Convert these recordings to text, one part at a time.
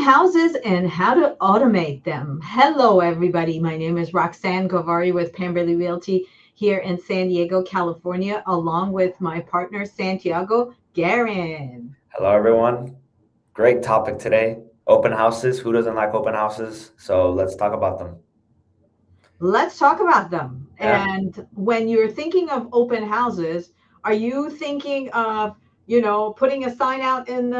houses and how to automate them. Hello, everybody. My name is Roxanne Govari with Pemberley Realty here in San Diego, California, along with my partner, Santiago Guerin. Hello, everyone. Great topic today. Open houses. Who doesn't like open houses? So let's talk about them. Let's talk about them. Yeah. And when you're thinking of open houses, are you thinking of, putting a sign out in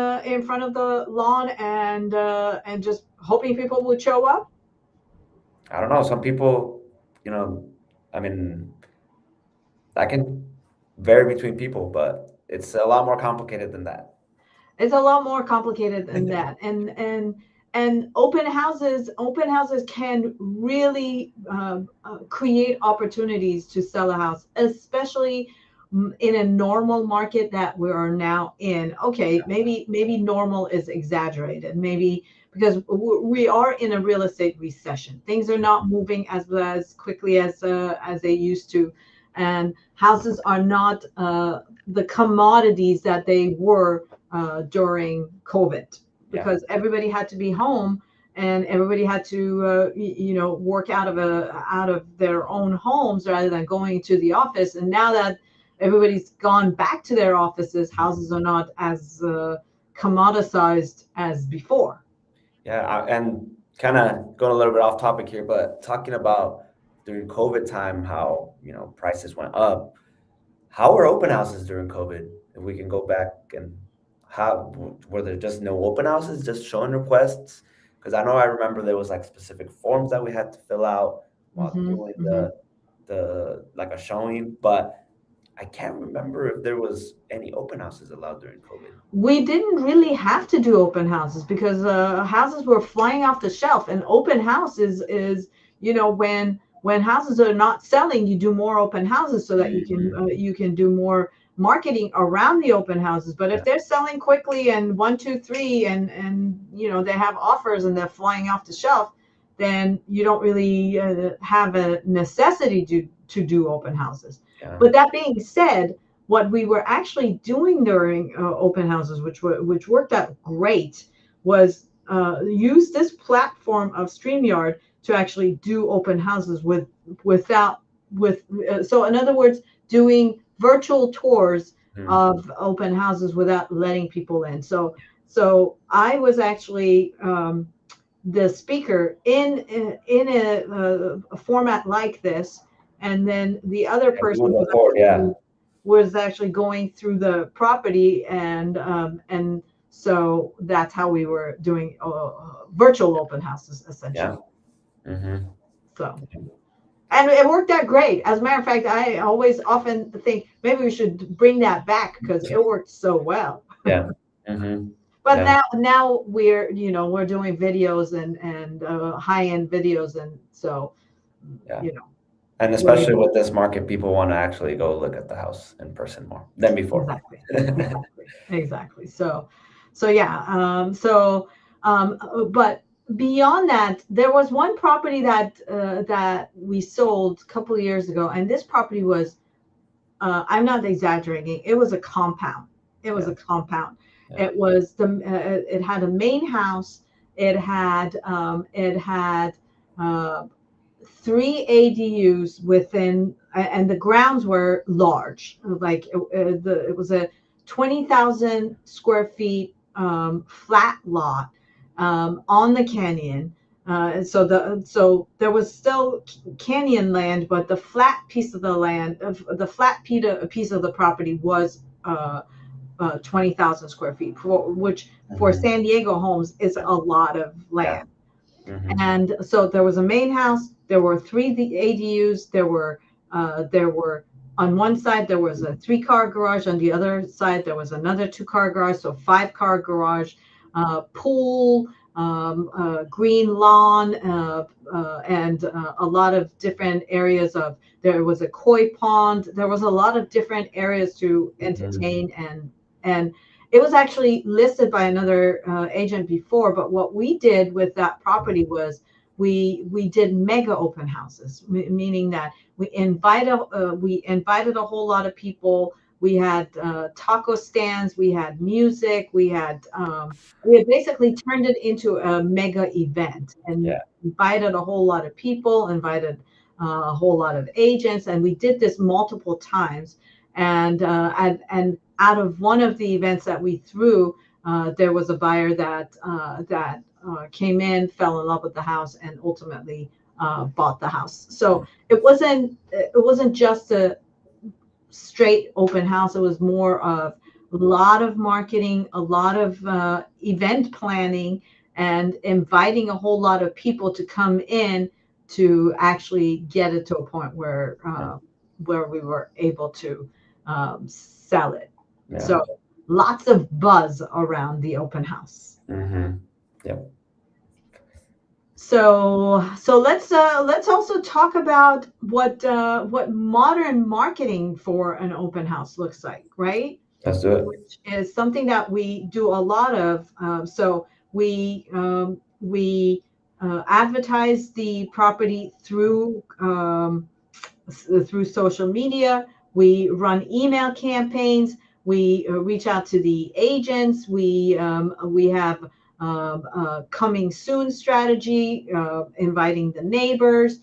front of the lawn and just hoping people would show up? I don't know. Some people, you know, I mean, that can vary between people, but it's a lot more complicated than that. It's a lot more complicated than that. And open houses can really create opportunities to sell a house, especially in a normal market that we are now in. Okay, maybe normal is exaggerated. Maybe because we are in a real estate recession. Things are not moving as quickly as they used to, and houses are not the commodities that they were during COVID, Yeah. because everybody had to be home and everybody had to work out of their own homes rather than going to the office. And now that everybody's gone back to their offices, houses are not as commoditized as before. Yeah. And kind of going a little bit off topic here, but talking about during COVID time, how, prices went up. How were open houses during COVID? If we can go back and how were there just no open houses, just showing requests? Because I know I remember there was like specific forms that we had to fill out while Hmm. doing Hmm. the like a showing, but I can't remember if there was any open houses allowed during COVID. We didn't really have to do open houses because houses were flying off the shelf. And open house is when houses are not selling, you do more open houses so that Mhm. you can do more marketing around the open houses. But if Yeah, they're selling quickly and one, two, three, and they have offers and they're flying off the shelf, then you don't really have a necessity to do open houses. yeah. But that being said, what we were actually doing during open houses, which worked out great, was use this platform of StreamYard to actually do open houses without with so in other words, doing virtual tours Mhm. of open houses without letting people in. So I was actually the speaker in a format like this, and then the other And you person would record, yeah, was actually going through the property, and so that's how we were doing virtual open houses yeah. essentially. Hmm. So, and it worked out great. As a matter of fact, I always often think maybe we should bring that back because it worked so well. Yeah. Hmm. But Yeah, now we're doing videos and high end videos, and so yeah. you know And what do you especially do? with this market, people want to actually go look at the house in person more than before. Exactly, exactly. So yeah. But beyond that, there was one property that we sold a couple of years ago, and this property was, I'm not exaggerating. It was a compound. It was Yeah, a compound. yeah. It had a main house. It had three ADUs within, and the grounds were large. Like it was a 20,000 square feet flat lot on the canyon. So there was still canyon land, but the flat piece of the land, of the flat piece of the property was 20,000 square feet, which for Hmm. San Diego homes is a lot of Yeah. land. Hmm. And so there was a main house. There were three ADUs. There were on one side there was a three-car garage. On the other side there was another two-car garage. So five-car garage, pool, green lawn, and a lot of different areas of. There was a koi pond. There was a lot of different areas to Hmm. entertain, and it was actually listed by another agent before, but what we did with that property was we did mega open houses, meaning that we invited a whole lot of people. taco stands, we had music, we had basically turned it into a mega event and Yeah. invited a whole lot of people, invited a whole lot of agents, and we did this multiple times. And out of one of the events that we threw, there was a buyer that came in, fell in love with the house, and ultimately bought the house. So it wasn't just a straight open house. It was more of a lot of marketing, a lot of event planning, and inviting a whole lot of people to come in to actually get it to a point where we were able to sell it. Yeah. So lots of buzz around the open house. Mm-hmm. Yep. So let's also talk about what modern marketing for an open house looks like, right? Let's do it. Which is something that we do a lot of. So we advertise the property through social media. We run email campaigns. We reach out to the agents. We have coming soon strategy, inviting the neighbors,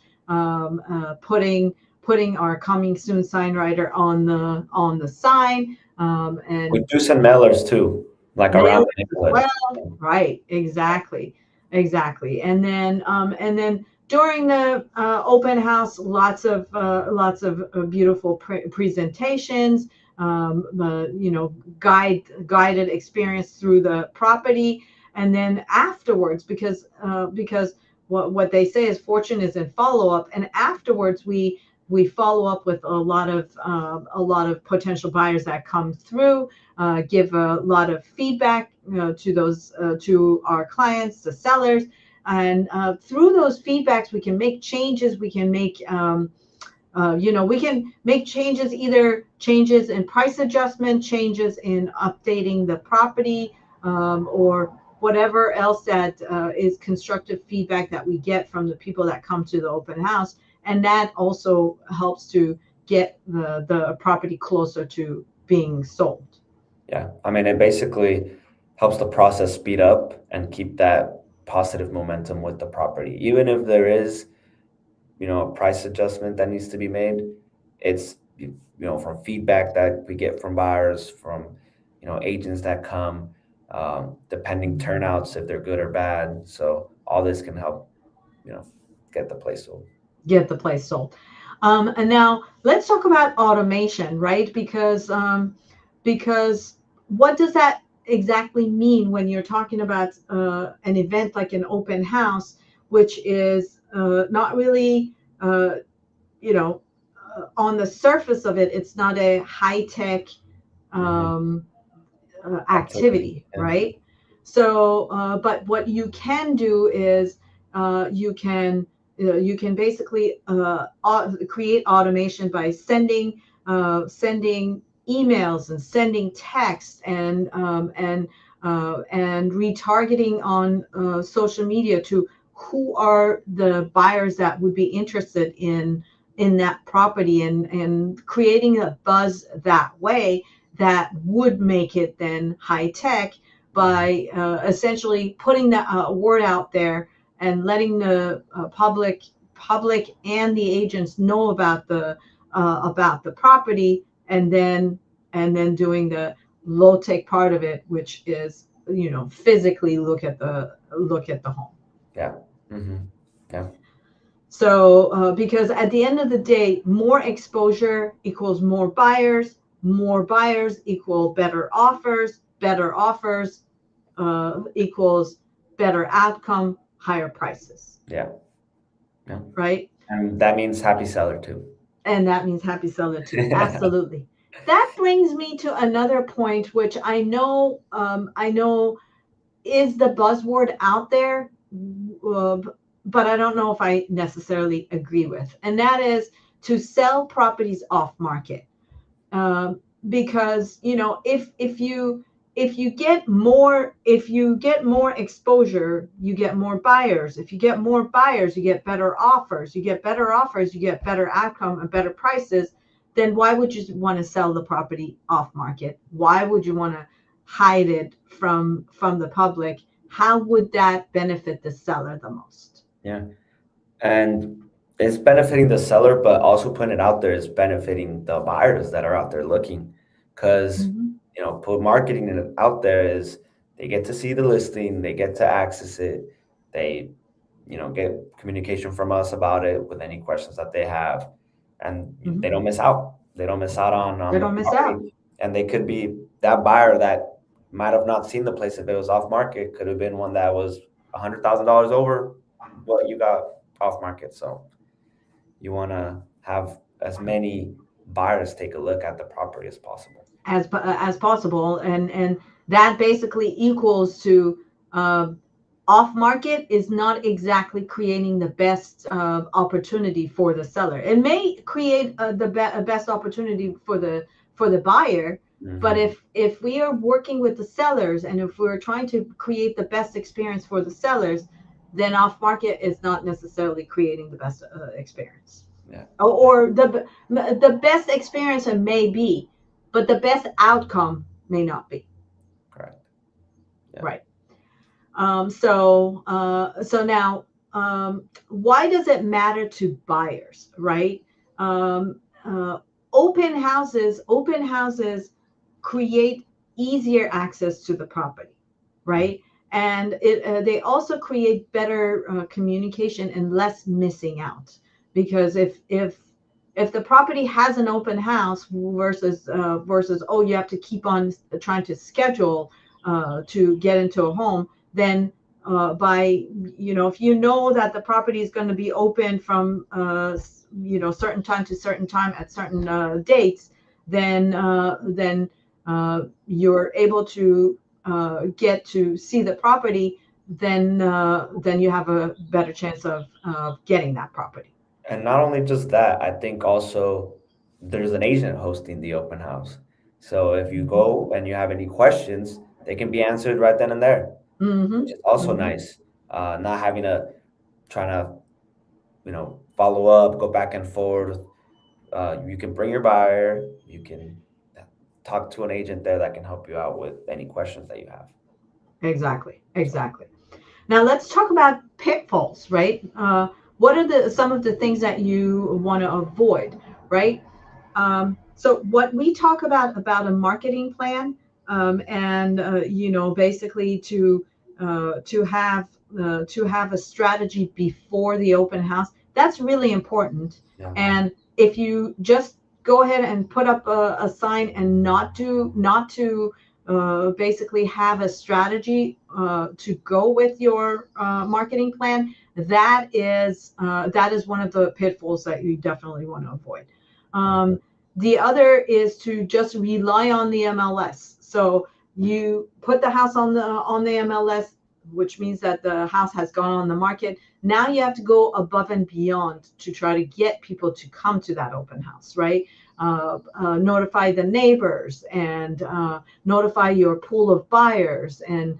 putting our coming soon sign writer on the sign, We and do send mailers too, like around mailers the as neighborhood. well. Right, exactly. And then during the open house, lots of beautiful presentations, guided experience through the property, and then afterwards, because what they say is fortune is in follow up, and afterwards we follow up with a lot of potential buyers that come through, give a lot of feedback to our clients, the sellers, and through those feedbacks we can make changes. We can make changes, either changes in price adjustment, changes in updating the property, or whatever else that is constructive feedback that we get from the people that come to the open house. And that also helps to get the property closer to being sold. Yeah. I mean, it basically helps the process speed up and keep that positive momentum with the property. Even if there is, a price adjustment that needs to be made, it's, from feedback that we get from buyers, from, agents that come, depending turnouts, if they're good or bad. So all this can help, you know, get the place sold. Get the place sold. And now let's talk about automation, right? Because what does that exactly mean when you're talking about an event like an open house, which is not really, you know, on the surface of it, it's not a high tech Hmm. um, Activity. activity, Yeah. right? So, but what you can do is you can basically create automation by sending emails and sending text and retargeting on social media to who are the buyers that would be interested in that property, and creating a buzz that way that would make it then high tech by essentially putting the word out there and letting the public and the agents know about the property, and then doing the low tech part of it, which is physically look at the home. Yeah. Hmm. Yeah. So, because at the end of the day, more exposure equals more buyers equal better offers equals better outcome, higher prices, Yeah. Yeah. right? And that means happy seller too. And that means happy seller too. Absolutely. That brings me to another point, which I know is the buzzword out there, uh, but I don't know if I necessarily agree with, and that is to sell properties off market. Because if you get more exposure, you get more buyers. If you get more buyers, you get better offers. You get better offers, you get better outcome and better prices. then why would you want to sell the property off market? Why would you want to hide it from the public? How would that benefit the seller the most? Yeah. And it's benefiting the seller, but also putting it out there is benefiting the buyers that are out there looking. Because, Mhm. put marketing it out there is they get to see the listing, they get to access it, they, get communication from us about it with any questions that they have, and they Mhm. don't miss out. They don't miss out They on the don't miss out. property, and they could be that buyer that might have not seen the place if it was off market, could have been one that was $100,000 over what you got off market. So you want to have as many buyers take a look at the property as possible. As possible, and that basically equals to uh, off market is not exactly creating the best opportunity for the seller. It may create best opportunity for the buyer, but Hmm. if we are working with the sellers and if we're trying to create the best experience for the sellers, then off market is not necessarily creating the best experience. Yeah, Or the best experience it may be, but the best outcome may not be. correct. Yeah. Right. So now, why does it matter to buyers, right? Um, uh, open houses create easier access to the property, right? And they also create better communication and less missing out, because if the property has an open house versus oh, you have to keep on trying to schedule to get into a home, then by if you know that the property is going to be open from certain time to certain time at certain dates, then you're able to get to see the property, then you have a better chance of getting that property. And not only just that, I think also there's an agent hosting the open house. So if you Mhm. go and you have any questions, they can be answered right then and there, which Mhm. is also Mhm. nice. Not having to try to, follow up, go back and forth. You can bring your buyer, you can talk to an agent there that can help you out with any questions that you have. Exactly. So, Exactly. Now let's talk about pitfalls, right? What are the some of the things that you want to avoid, right? So what we talk about a marketing plan, and basically to have a strategy before the open house. That's really important. yeah. And if you just go ahead and put up a sign and not to basically have a strategy to go with your marketing plan, that is one of the pitfalls that you definitely want to avoid. Okay. The other is to just rely on the MLS. So you put the house on the MLS, which means that the house has gone on the market. Now you have to go above and beyond to try to get people to come to that open house, right? Notify the neighbors and notify your pool of buyers. And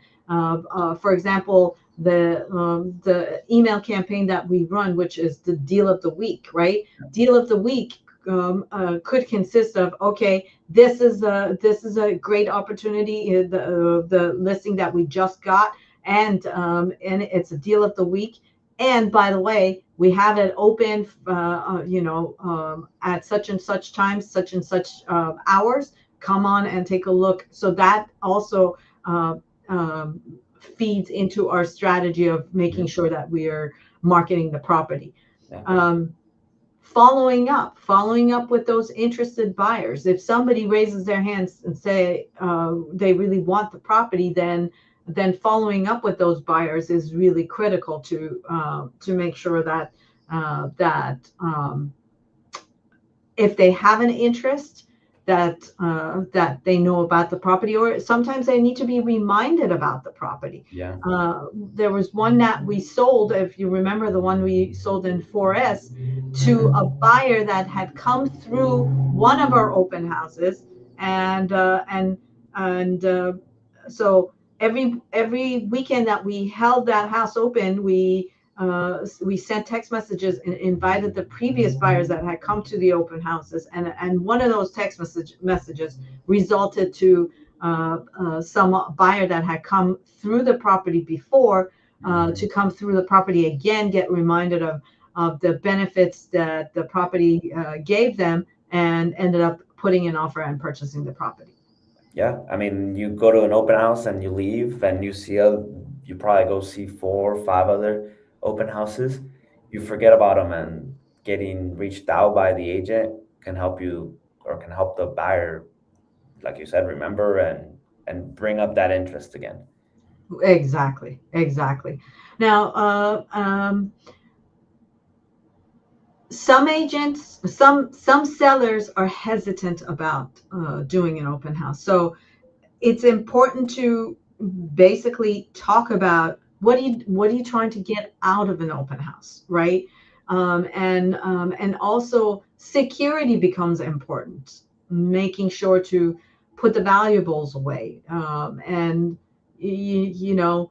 for example, the email campaign that we run, which is the deal of the week, right? Deal of the week could consist of, okay, this is a great opportunity, the listing that we just got, and it's a deal of the week. And by the way, we have it open, at such and such times, such and such hours. Come on and take a look. So that also uh, um, feeds into our strategy of making Mhm. sure that we are marketing the property. Yeah. Um, following up with those interested buyers. If somebody raises their hands and say they really want the property, then following up with those buyers is really critical to make sure that if they have an interest, that they know about the property, or sometimes they need to be reminded about the property. Yeah. There was one that we sold, if you remember, the one we sold in 4S to a buyer that had come through one of our open houses, and so every weekend that we held that house open, we we sent text messages and invited the previous buyers that had come to the open houses, and one of those text messages resulted to some buyer that had come through the property before to come through the property again, get reminded of the benefits that the property gave them, and ended up putting an offer and purchasing the property. Yeah, I mean, you go to an open house and you leave, and you probably go see 4 or 5 other open houses. You forget about them, and getting reached out by the agent can help you, or can help the buyer, like you said, remember and bring up that interest again. Exactly. Now, some agents, some sellers are hesitant about doing an open house. So it's important to basically talk about what are you trying to get out of an open house, right? And also security becomes important, making sure to put the valuables away, and you know,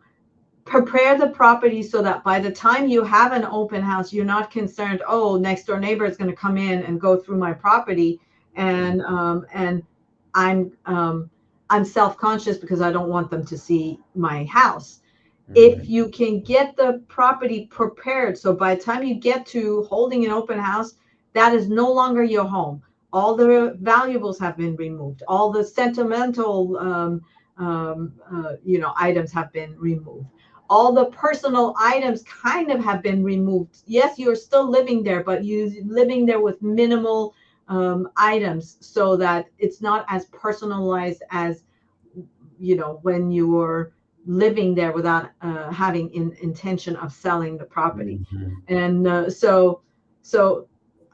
prepare the property so that by the time you have an open house, you're not concerned, oh, next door neighbor is going to come in and go through my property, and I'm self-conscious because I don't want them to see my house. If you can get the property prepared, so by the time you get to holding an open house, that is no longer your home. All the valuables have been removed. All the sentimental items have been removed. All the personal items kind of have been removed. Yes, you're still living there, but you're living there with minimal items, so that it's not as personalized as, you know, when you're living there without having intention of selling the property. And so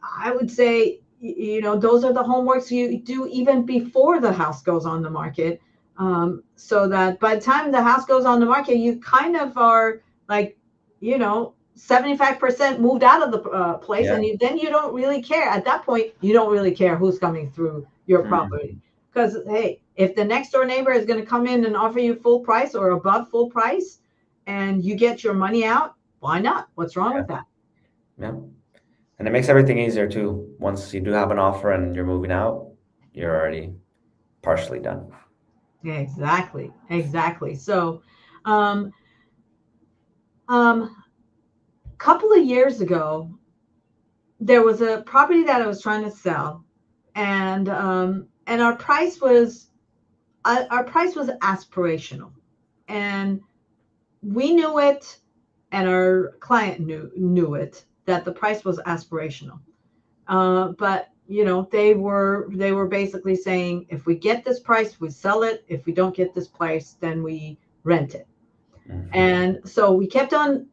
I would say, you know, those are the homeworks you do even before the house goes on the market, so that by the time the house goes on the market, you kind of are like, you know, 75% moved out of the place, and then you don't really care. At that point, you don't really care who's coming through your property, because hey, if the next door neighbor is going to come in and offer you full price or above full price, and you get your money out, why not? What's wrong with that? Yeah. And it makes everything easier too. Once you do have an offer and you're moving out, you're already partially done. Yeah, exactly. So, couple of years ago, there was a property that I was trying to sell, and our price was aspirational, and we knew it, and our client knew it, that the price was aspirational. But you know, they were basically saying, if we get this price, we sell it. If we don't get this price, then we rent it. And so we kept on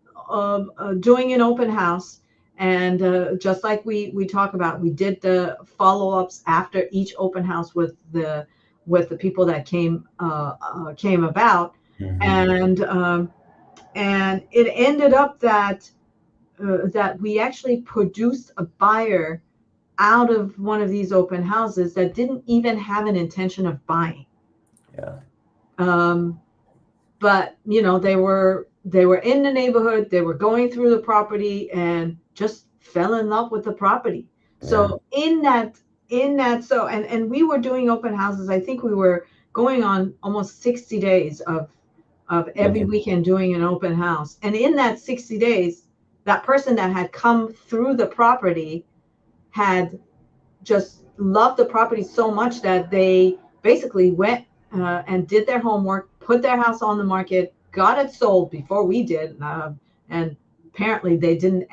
doing an open house, and just like we talk about, we did the follow-ups after each open house with the people that came about, and it ended up that we actually produced a buyer out of one of these open houses that didn't even have an intention of buying. But you know, they were in the neighborhood, they were going through the property and just fell in love with the property. So in that so and we were doing open houses. I think we were going on almost 60 days of every weekend doing an open house. And in that 60 days, that person that had come through the property had just loved the property so much that they basically went and did their homework, put their house on the market, got it sold before we did, and apparently they didn't.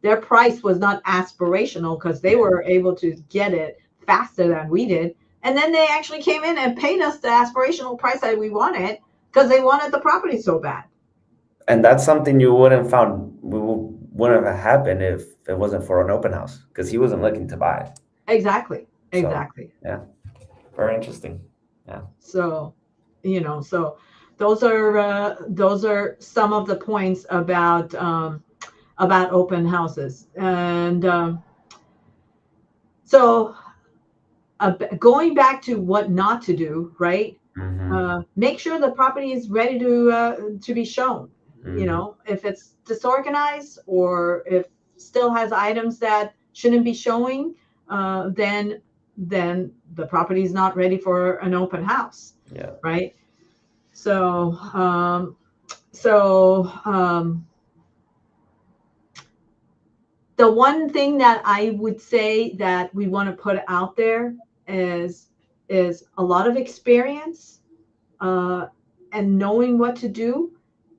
Their price was not aspirational because they were able to get it faster than we did, and then they actually came in and paid us the aspirational price that we wanted because they wanted the property so bad. And that's something you wouldn't have happened if it wasn't for an open house, because he wasn't looking to buy it. Exactly. So, yeah, very interesting. Yeah. So, you know, so those are some of the points about open houses, and so going back to what not to do, right? Make sure the property is ready to be shown. you know, if it's disorganized or if still has items that shouldn't be showing, then the property is not ready for an open house. Yeah. Right. So so the one thing that I would say that we want to put out there is a lot of experience, and knowing what to do,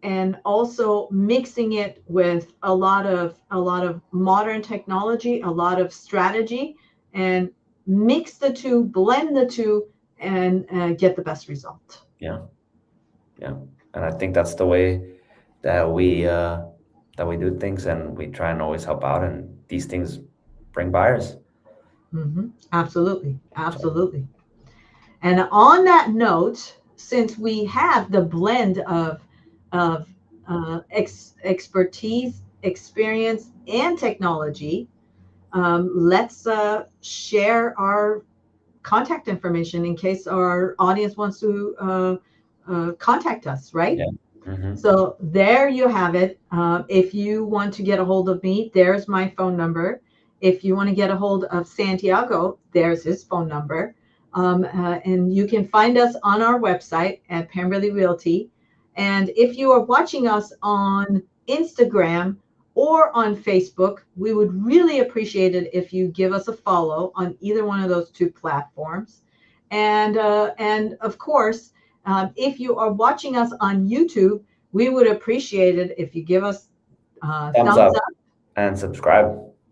and also mixing it with a lot of modern technology, a lot of strategy, and mix the two, blend the two, and get the best result. Yeah. Yeah. And I think that's the way that we do things, and we try and always help out, and these things bring buyers. Absolutely, So, absolutely. And on that note, since we have the blend of expertise, experience, and technology, let's share our contact information in case our audience wants to contact us, right? yeah. Hmm. So there you have it. If you want to get a hold of me, there's my phone number. If you want to get a hold of Santiago, there's his phone number. And you can find us on our website at Pemberley Realty. And if you are watching us on Instagram or on Facebook, we would really appreciate it if you give us a follow on either one of those two platforms. And of course, if you are watching us on YouTube, we would appreciate it if you give us Thumbs thumbs up up and subscribe.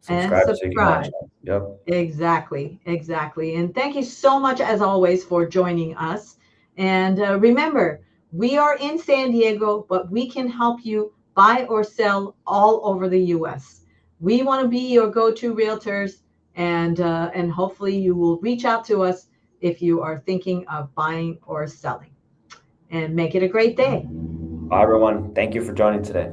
and Subscribe so you can watch subscribe. it. Yep. Exactly, exactly. And thank you so much, as always, for joining us. And remember, we are in San Diego, but we can help you buy or sell all over the U.S. We want to be your go-to realtors, and hopefully you will reach out to us if you are thinking of buying or selling. And make it a great day. Bye, everyone. Thank you for joining today.